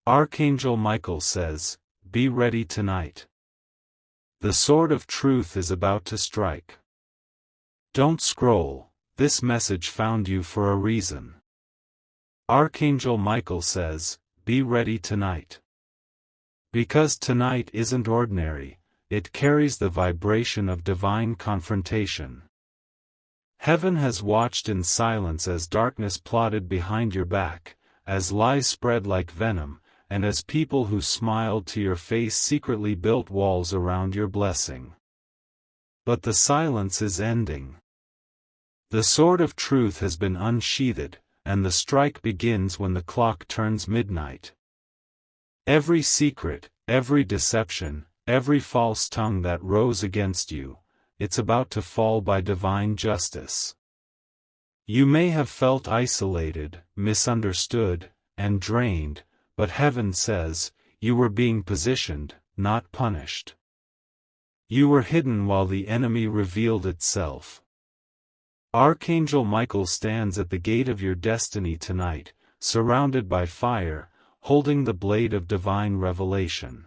Archangel Michael says, be ready tonight. The sword of truth is about to strike. Don't scroll, this message found you for a reason. Archangel Michael says, be ready tonight. Because tonight isn't ordinary, it carries the vibration of divine confrontation. Heaven has watched in silence as darkness plotted behind your back, as lies spread like venom, and as people who smiled to your face secretly built walls around your blessing. But the silence is ending. The sword of truth has been unsheathed, and the strike begins when the clock turns midnight. Every secret, every deception, every false tongue that rose against you, it's about to fall by divine justice. You may have felt isolated, misunderstood, and drained, but heaven says, you were being positioned, not punished. You were hidden while the enemy revealed itself. Archangel Michael stands at the gate of your destiny tonight, surrounded by fire, holding the blade of divine revelation.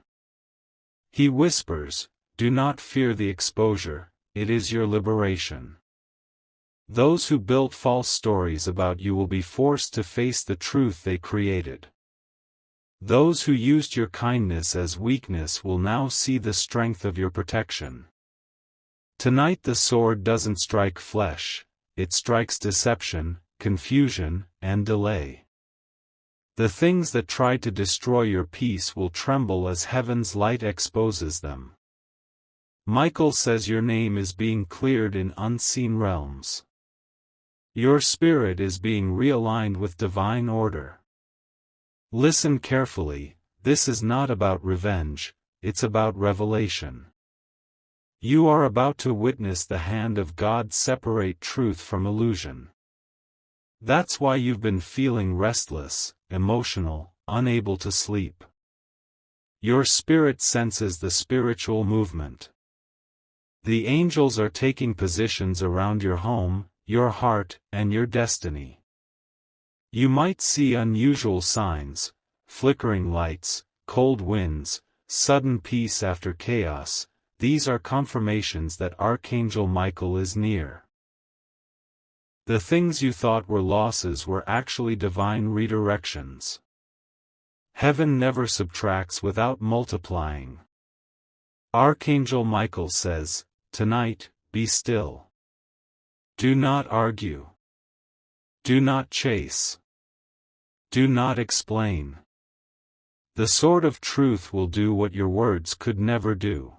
He whispers, do not fear the exposure, it is your liberation. Those who built false stories about you will be forced to face the truth they created. Those who used your kindness as weakness will now see the strength of your protection. Tonight the sword doesn't strike flesh, it strikes deception, confusion, and delay. The things that try to destroy your peace will tremble as heaven's light exposes them. Michael says your name is being cleared in unseen realms. Your spirit is being realigned with divine order. Listen carefully, this is not about revenge, it's about revelation. You are about to witness the hand of God separate truth from illusion. That's why you've been feeling restless, emotional, unable to sleep. Your spirit senses the spiritual movement. The angels are taking positions around your home, your heart, and your destiny. You might see unusual signs, flickering lights, cold winds, sudden peace after chaos. These are confirmations that Archangel Michael is near. The things you thought were losses were actually divine redirections. Heaven never subtracts without multiplying. Archangel Michael says, tonight, be still. Do not argue. Do not chase. Do not explain. The sword of truth will do what your words could never do.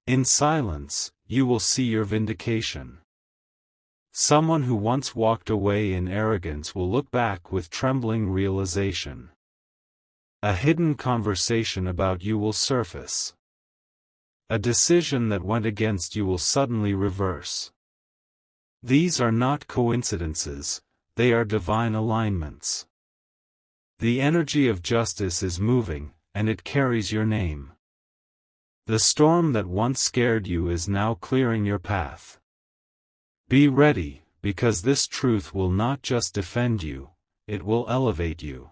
In silence, you will see your vindication. Someone who once walked away in arrogance will look back with trembling realization. A hidden conversation about you will surface. A decision that went against you will suddenly reverse. These are not coincidences, they are divine alignments. The energy of justice is moving, and it carries your name. The storm that once scared you is now clearing your path. Be ready, because this truth will not just defend you, it will elevate you.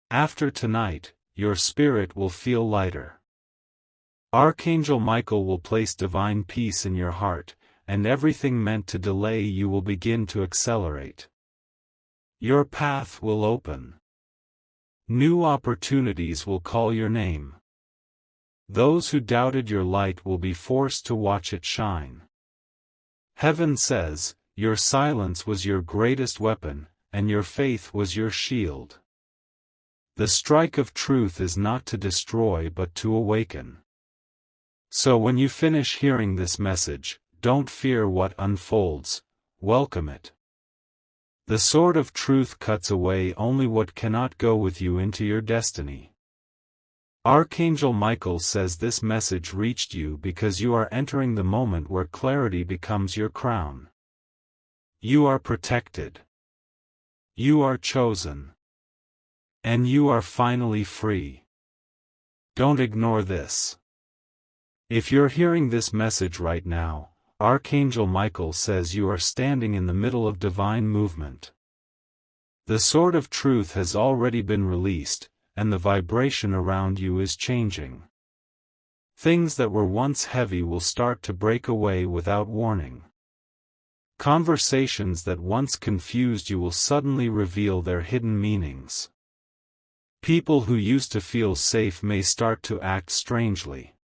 After tonight, your spirit will feel lighter. Archangel Michael will place divine peace in your heart, and everything meant to delay you will begin to accelerate. Your path will open. New opportunities will call your name. Those who doubted your light will be forced to watch it shine. Heaven says, your silence was your greatest weapon, and your faith was your shield. The strike of truth is not to destroy but to awaken. So when you finish hearing this message, don't fear what unfolds, welcome it. The sword of truth cuts away only what cannot go with you into your destiny. Archangel Michael says this message reached you because you are entering the moment where clarity becomes your crown. You are protected. You are chosen. And you are finally free. Don't ignore this. If you're hearing this message right now, Archangel Michael says you are standing in the middle of divine movement. The sword of truth has already been released, and the vibration around you is changing. Things that were once heavy will start to break away without warning. Conversations that once confused you will suddenly reveal their hidden meanings. People who used to feel safe may start to act strangely.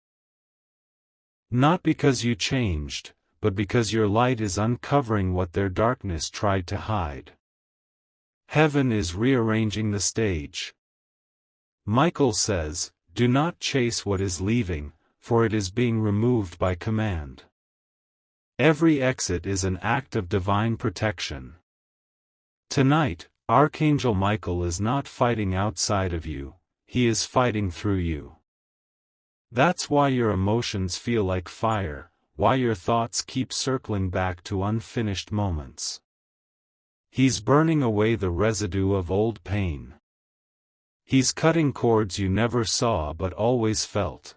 Not because you changed, but because your light is uncovering what their darkness tried to hide. Heaven is rearranging the stage. Michael says, "Do not chase what is leaving, for it is being removed by command." Every exit is an act of divine protection. Tonight, Archangel Michael is not fighting outside of you, he is fighting through you. That's why your emotions feel like fire, why your thoughts keep circling back to unfinished moments. He's burning away the residue of old pain. He's cutting cords you never saw but always felt.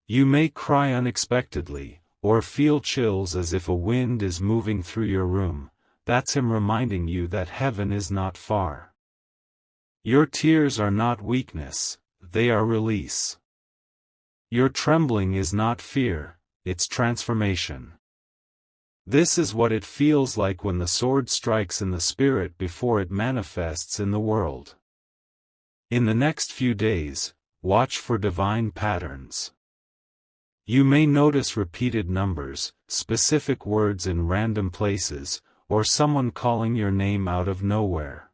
You may cry unexpectedly, or feel chills as if a wind is moving through your room. That's him reminding you that heaven is not far. Your tears are not weakness, they are release. Your trembling is not fear, it's transformation. This is what it feels like when the sword strikes in the spirit before it manifests in the world. In the next few days, watch for divine patterns. You may notice repeated numbers, specific words in random places, or someone calling your name out of nowhere.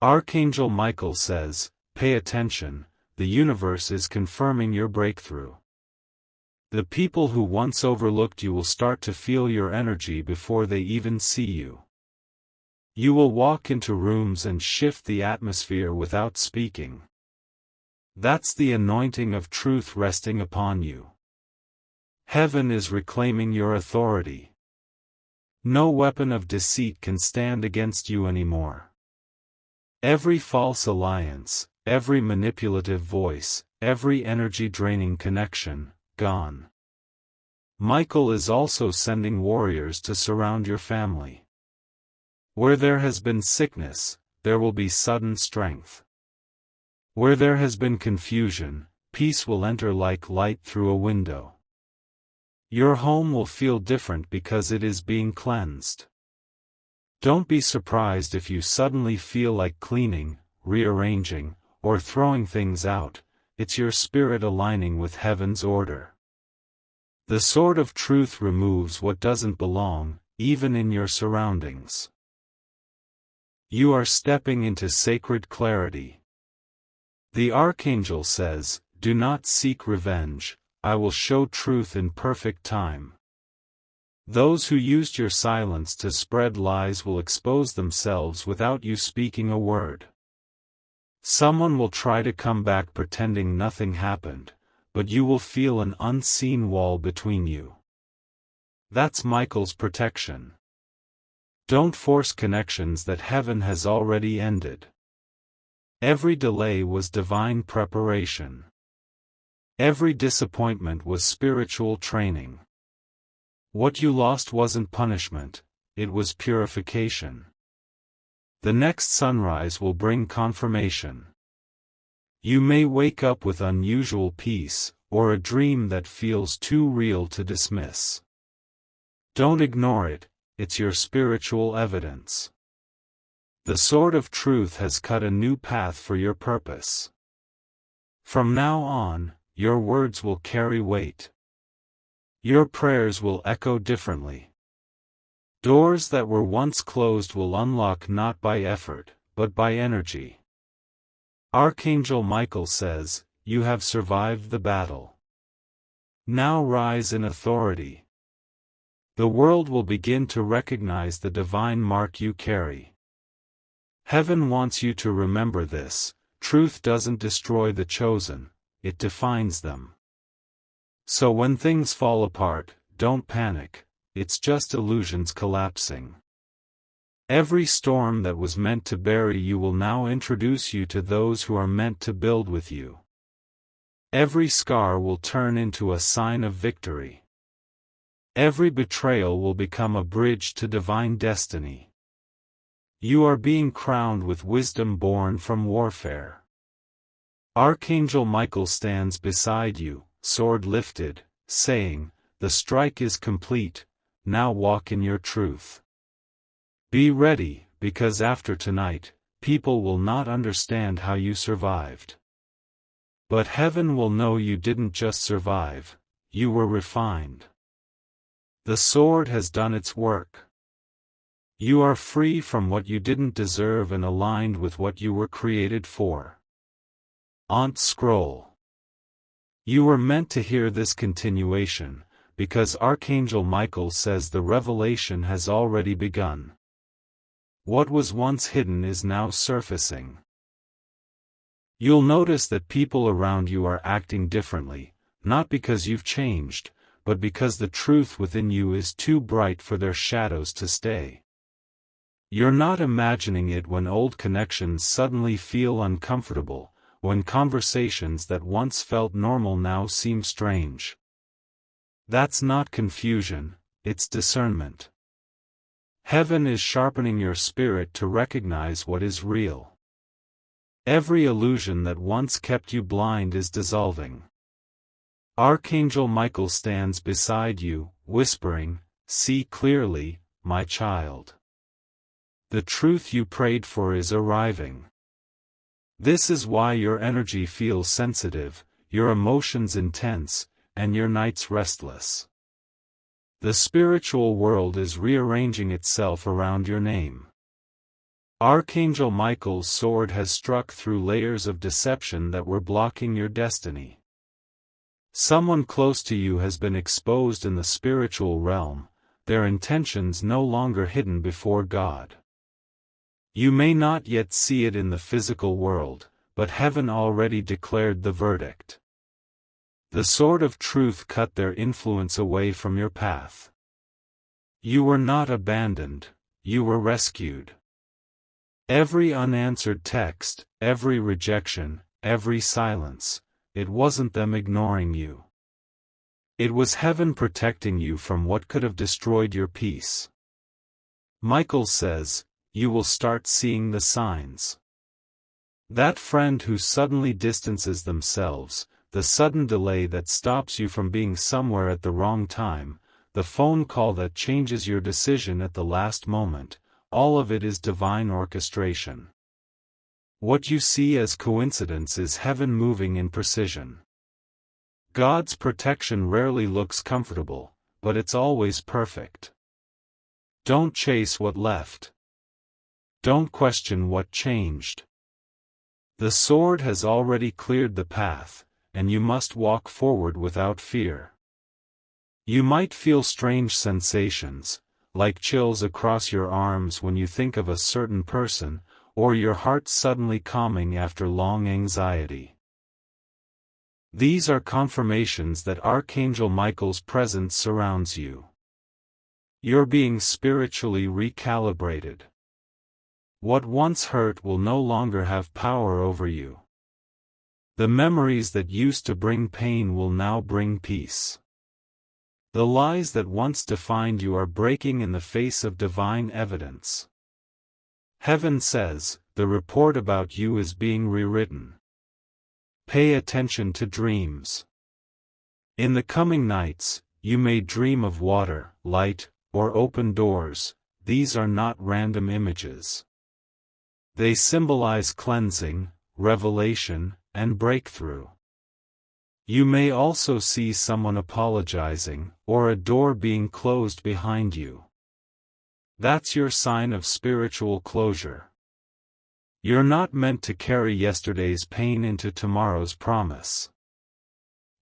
Archangel Michael says, "Pay attention, the universe is confirming your breakthrough." The people who once overlooked you will start to feel your energy before they even see you. You will walk into rooms and shift the atmosphere without speaking. That's the anointing of truth resting upon you. Heaven is reclaiming your authority. No weapon of deceit can stand against you anymore. Every false alliance, every manipulative voice, every energy-draining connection, gone. Michael is also sending warriors to surround your family. Where there has been sickness, there will be sudden strength. Where there has been confusion, peace will enter like light through a window. Your home will feel different because it is being cleansed. Don't be surprised if you suddenly feel like cleaning, rearranging, or throwing things out. It's your spirit aligning with heaven's order. The sword of truth removes what doesn't belong, even in your surroundings. You are stepping into sacred clarity. The Archangel says, "Do not seek revenge, I will show truth in perfect time." Those who used your silence to spread lies will expose themselves without you speaking a word. Someone will try to come back pretending nothing happened, but you will feel an unseen wall between you. That's Michael's protection. Don't force connections that heaven has already ended. Every delay was divine preparation. Every disappointment was spiritual training. What you lost wasn't punishment, it was purification. The next sunrise will bring confirmation. You may wake up with unusual peace, or a dream that feels too real to dismiss. Don't ignore it, it's your spiritual evidence. The sword of truth has cut a new path for your purpose. From now on, your words will carry weight. Your prayers will echo differently. Doors that were once closed will unlock not by effort, but by energy. Archangel Michael says, "You have survived the battle. Now rise in authority." The world will begin to recognize the divine mark you carry. Heaven wants you to remember this: truth doesn't destroy the chosen, it defines them. So when things fall apart, don't panic, it's just illusions collapsing. Every storm that was meant to bury you will now introduce you to those who are meant to build with you. Every scar will turn into a sign of victory. Every betrayal will become a bridge to divine destiny. You are being crowned with wisdom born from warfare. Archangel Michael stands beside you, sword lifted, saying, "The strike is complete, now walk in your truth." Be ready, because after tonight, people will not understand how you survived. But heaven will know you didn't just survive, you were refined. The sword has done its work. You are free from what you didn't deserve and aligned with what you were created for. Scroll. You were meant to hear this continuation, because Archangel Michael says the revelation has already begun. What was once hidden is now surfacing. You'll notice that people around you are acting differently, not because you've changed, but because the truth within you is too bright for their shadows to stay. You're not imagining it when old connections suddenly feel uncomfortable, when conversations that once felt normal now seem strange. That's not confusion, it's discernment. Heaven is sharpening your spirit to recognize what is real. Every illusion that once kept you blind is dissolving. Archangel Michael stands beside you, whispering, "See clearly, my child. The truth you prayed for is arriving." This is why your energy feels sensitive, your emotions intense, and your nights restless. The spiritual world is rearranging itself around your name. Archangel Michael's sword has struck through layers of deception that were blocking your destiny. Someone close to you has been exposed in the spiritual realm, their intentions no longer hidden before God. You may not yet see it in the physical world, but heaven already declared the verdict. The sword of truth cut their influence away from your path. You were not abandoned, you were rescued. Every unanswered text, every rejection, every silence, it wasn't them ignoring you. It was heaven protecting you from what could have destroyed your peace. Michael says, you will start seeing the signs. That friend who suddenly distances themselves, the sudden delay that stops you from being somewhere at the wrong time, the phone call that changes your decision at the last moment, all of it is divine orchestration. What you see as coincidence is heaven moving in precision. God's protection rarely looks comfortable, but it's always perfect. Don't chase what left. Don't question what changed. The sword has already cleared the path, and you must walk forward without fear. You might feel strange sensations, like chills across your arms when you think of a certain person, or your heart suddenly calming after long anxiety. These are confirmations that Archangel Michael's presence surrounds you. You're being spiritually recalibrated. What once hurt will no longer have power over you. The memories that used to bring pain will now bring peace. The lies that once defined you are breaking in the face of divine evidence. Heaven says, the report about you is being rewritten. Pay attention to dreams. In the coming nights, you may dream of water, light, or open doors. These are not random images. They symbolize cleansing, revelation, and breakthrough. You may also see someone apologizing, or a door being closed behind you. That's your sign of spiritual closure. You're not meant to carry yesterday's pain into tomorrow's promise.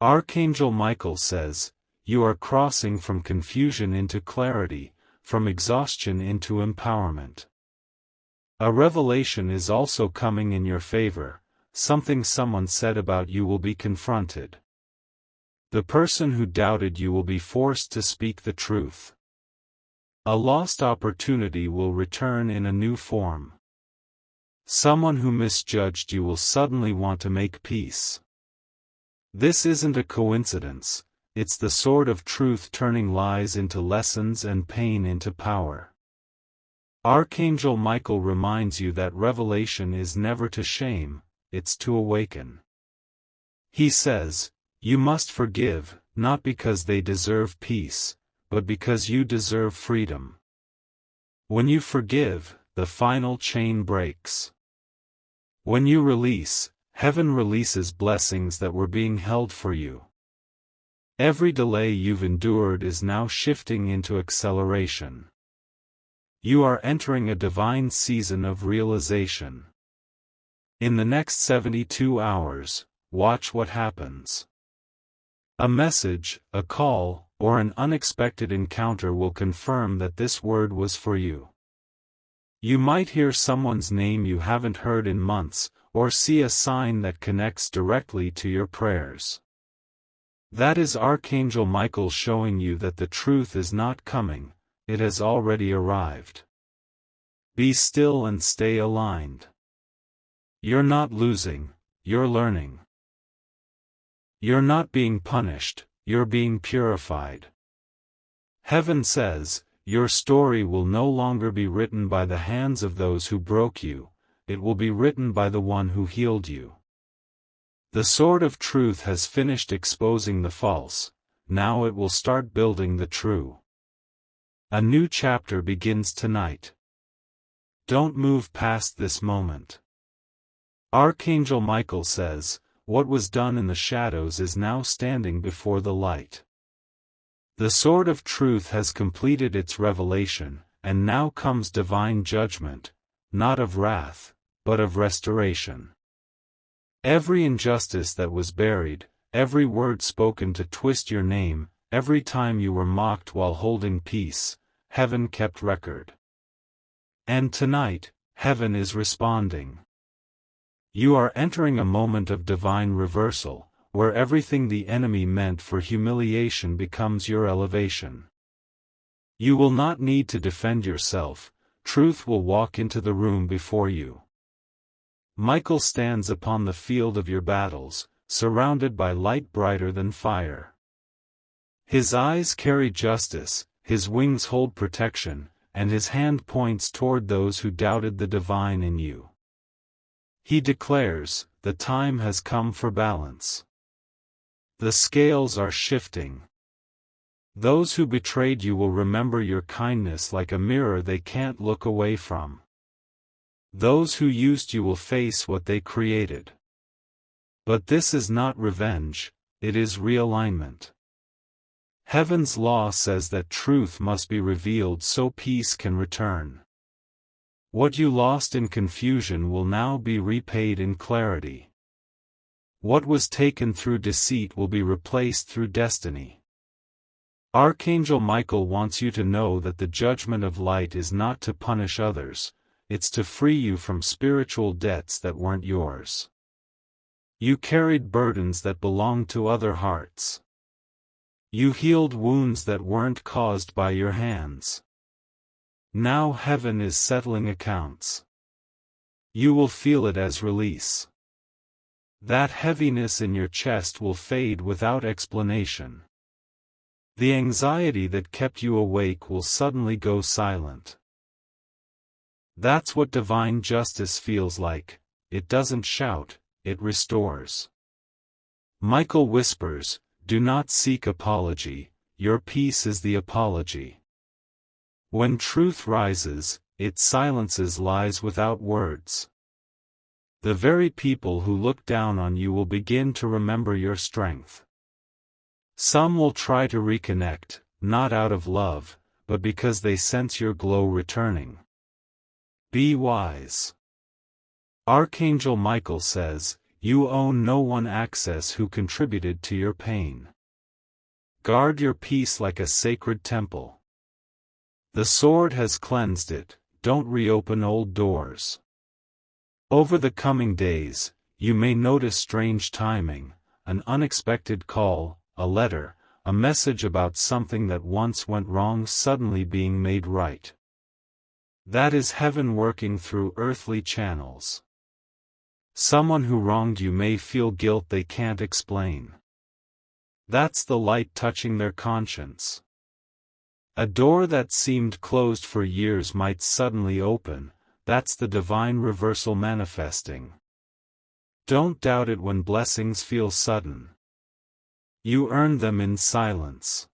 Archangel Michael says, you are crossing from confusion into clarity, from exhaustion into empowerment. A revelation is also coming in your favor. Something someone said about you will be confronted. The person who doubted you will be forced to speak the truth. A lost opportunity will return in a new form. Someone who misjudged you will suddenly want to make peace. This isn't a coincidence, it's the sword of truth turning lies into lessons and pain into power. Archangel Michael reminds you that revelation is never to shame, it's to awaken. He says, you must forgive, not because they deserve peace, but because you deserve freedom. When you forgive, the final chain breaks. When you release, heaven releases blessings that were being held for you. Every delay you've endured is now shifting into acceleration. You are entering a divine season of realization. In the next 72 hours, watch what happens. A message, a call, or an unexpected encounter will confirm that this word was for you. You might hear someone's name you haven't heard in months, or see a sign that connects directly to your prayers. That is Archangel Michael showing you that the truth is not coming, it has already arrived. Be still and stay aligned. You're not losing, you're learning. You're not being punished, you're being purified. Heaven says, your story will no longer be written by the hands of those who broke you, it will be written by the one who healed you. The sword of truth has finished exposing the false, now it will start building the true. A new chapter begins tonight. Don't move past this moment. Archangel Michael says, what was done in the shadows is now standing before the light. The sword of truth has completed its revelation, and now comes divine judgment, not of wrath, but of restoration. Every injustice that was buried, every word spoken to twist your name, every time you were mocked while holding peace, heaven kept record. And tonight, heaven is responding. You are entering a moment of divine reversal, where everything the enemy meant for humiliation becomes your elevation. You will not need to defend yourself, truth will walk into the room before you. Michael stands upon the field of your battles, surrounded by light brighter than fire. His eyes carry justice, his wings hold protection, and his hand points toward those who doubted the divine in you. He declares, the time has come for balance. The scales are shifting. Those who betrayed you will remember your kindness like a mirror they can't look away from. Those who used you will face what they created. But this is not revenge, it is realignment. Heaven's law says that truth must be revealed so peace can return. What you lost in confusion will now be repaid in clarity. What was taken through deceit will be replaced through destiny. Archangel Michael wants you to know that the judgment of light is not to punish others, it's to free you from spiritual debts that weren't yours. You carried burdens that belonged to other hearts. You healed wounds that weren't caused by your hands. Now heaven is settling accounts. You will feel it as release. That heaviness in your chest will fade without explanation. The anxiety that kept you awake will suddenly go silent. That's what divine justice feels like, it doesn't shout, it restores. Michael whispers, do not seek apology, your peace is the apology. When truth rises, it silences lies without words. The very people who look down on you will begin to remember your strength. Some will try to reconnect, not out of love, but because they sense your glow returning. Be wise. Archangel Michael says, you own no one access who contributed to your pain. Guard your peace like a sacred temple. The sword has cleansed it, don't reopen old doors. Over the coming days, you may notice strange timing, an unexpected call, a letter, a message about something that once went wrong suddenly being made right. That is heaven working through earthly channels. Someone who wronged you may feel guilt they can't explain. That's the light touching their conscience. A door that seemed closed for years might suddenly open, that's the divine reversal manifesting. Don't doubt it when blessings feel sudden. You earn them in silence.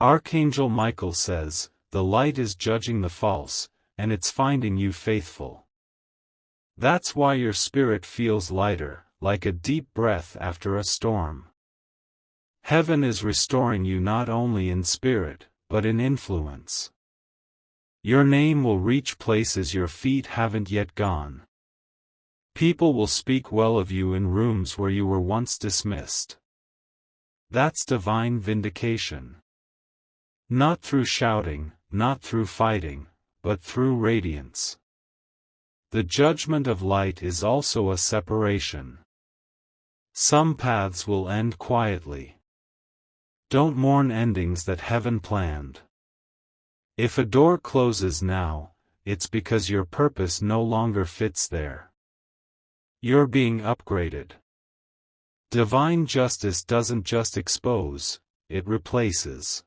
Archangel Michael says, the light is judging the false, and it's finding you faithful. That's why your spirit feels lighter, like a deep breath after a storm. Heaven is restoring you not only in spirit, but in influence. Your name will reach places your feet haven't yet gone. People will speak well of you in rooms where you were once dismissed. That's divine vindication. Not through shouting, not through fighting, but through radiance. The judgment of light is also a separation. Some paths will end quietly. Don't mourn endings that heaven planned. If a door closes now, it's because your purpose no longer fits there. You're being upgraded. Divine justice doesn't just expose, it replaces.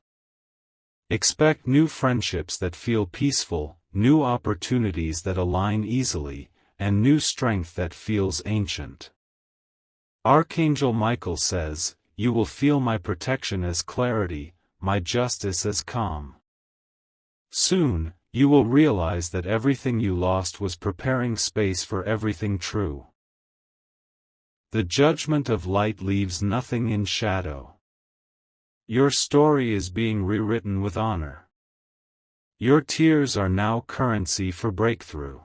Expect new friendships that feel peaceful, new opportunities that align easily, and new strength that feels ancient. Archangel Michael says, you will feel my protection as clarity, my justice as calm. Soon, you will realize that everything you lost was preparing space for everything true. The judgment of light leaves nothing in shadow. Your story is being rewritten with honor. Your tears are now currency for breakthrough.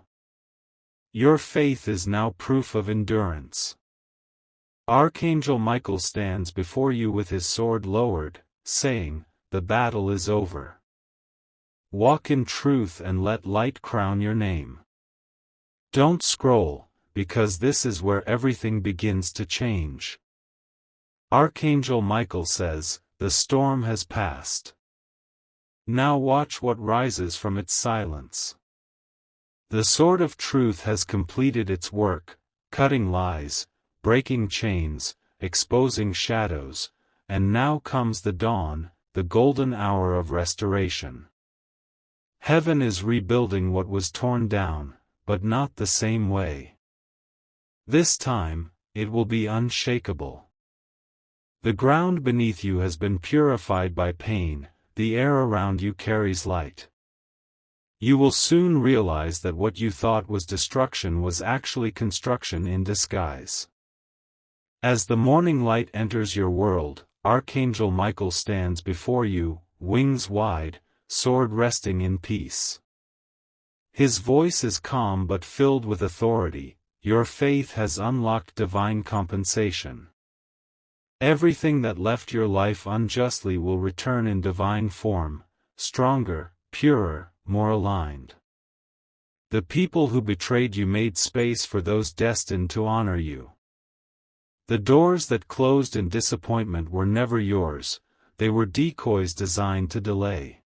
Your faith is now proof of endurance. Archangel Michael stands before you with his sword lowered, saying, the battle is over. Walk in truth and let light crown your name. Don't scroll, because this is where everything begins to change. Archangel Michael says, the storm has passed. Now watch what rises from its silence. The sword of truth has completed its work, cutting lies, breaking chains, exposing shadows, and now comes the dawn, the golden hour of restoration. Heaven is rebuilding what was torn down, but not the same way. This time, it will be unshakable. The ground beneath you has been purified by pain, the air around you carries light. You will soon realize that what you thought was destruction was actually construction in disguise. As the morning light enters your world, Archangel Michael stands before you, wings wide, sword resting in peace. His voice is calm but filled with authority. Your faith has unlocked divine compensation. Everything that left your life unjustly will return in divine form, stronger, purer, more aligned. The people who betrayed you made space for those destined to honor you. The doors that closed in disappointment were never yours, they were decoys designed to delay.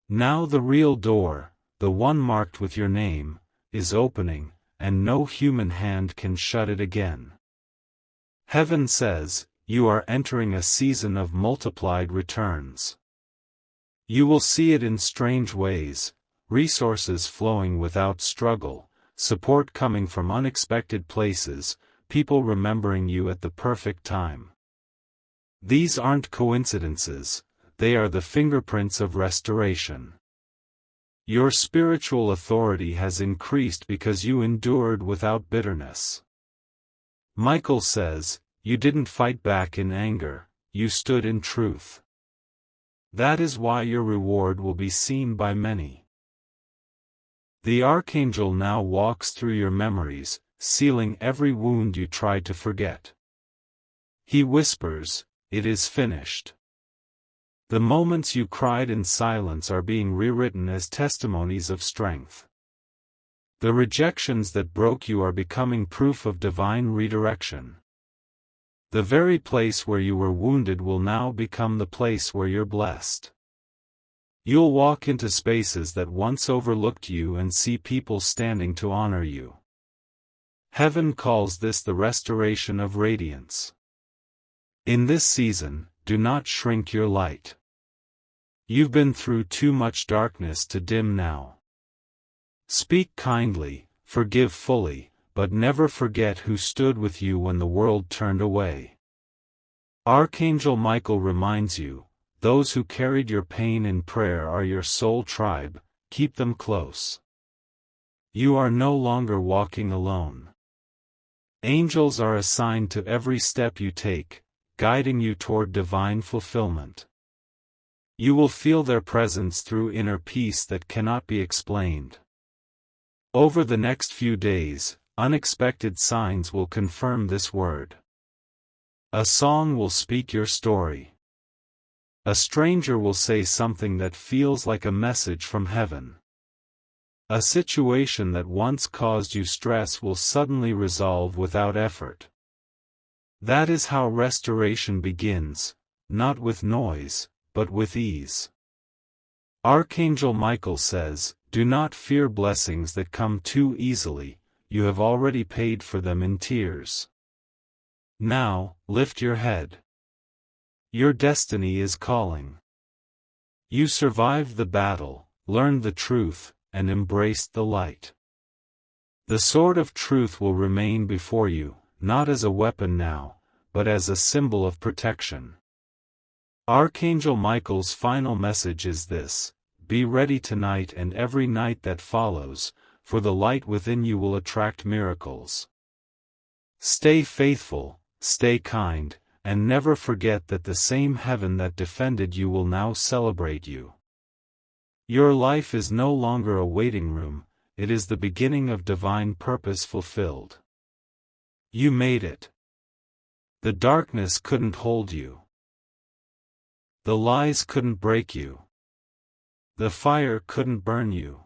Now the real door, the one marked with your name, is opening, and no human hand can shut it again. Heaven says, you are entering a season of multiplied returns. You will see it in strange ways, resources flowing without struggle, support coming from unexpected places, people remembering you at the perfect time. These aren't coincidences, they are the fingerprints of restoration. Your spiritual authority has increased because you endured without bitterness. Michael says, you didn't fight back in anger, you stood in truth. That is why your reward will be seen by many. The Archangel now walks through your memories, sealing every wound you tried to forget. He whispers, it is finished. The moments you cried in silence are being rewritten as testimonies of strength. The rejections that broke you are becoming proof of divine redirection. The very place where you were wounded will now become the place where you're blessed. You'll walk into spaces that once overlooked you and see people standing to honor you. Heaven calls this the restoration of radiance. In this season, do not shrink your light. You've been through too much darkness to dim now. Speak kindly, forgive fully, but never forget who stood with you when the world turned away. Archangel Michael reminds you, those who carried your pain in prayer are your soul tribe, keep them close. You are no longer walking alone. Angels are assigned to every step you take, guiding you toward divine fulfillment. You will feel their presence through inner peace that cannot be explained. Over the next few days, unexpected signs will confirm this word. A song will speak your story. A stranger will say something that feels like a message from heaven. A situation that once caused you stress will suddenly resolve without effort. That is how restoration begins, not with noise, but with ease. Archangel Michael says, "Do not fear blessings that come too easily, you have already paid for them in tears. Now, lift your head. Your destiny is calling. You survived the battle, learned the truth, and embraced the light. The sword of truth will remain before you, not as a weapon now, but as a symbol of protection." Archangel Michael's final message is this: be ready tonight and every night that follows, for the light within you will attract miracles. Stay faithful, stay kind, and never forget that the same heaven that defended you will now celebrate you. Your life is no longer a waiting room, it is the beginning of divine purpose fulfilled. You made it. The darkness couldn't hold you. The lies couldn't break you. The fire couldn't burn you.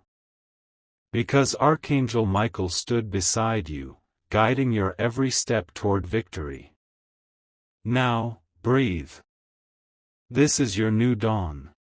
Because Archangel Michael stood beside you, guiding your every step toward victory. Now, breathe. This is your new dawn.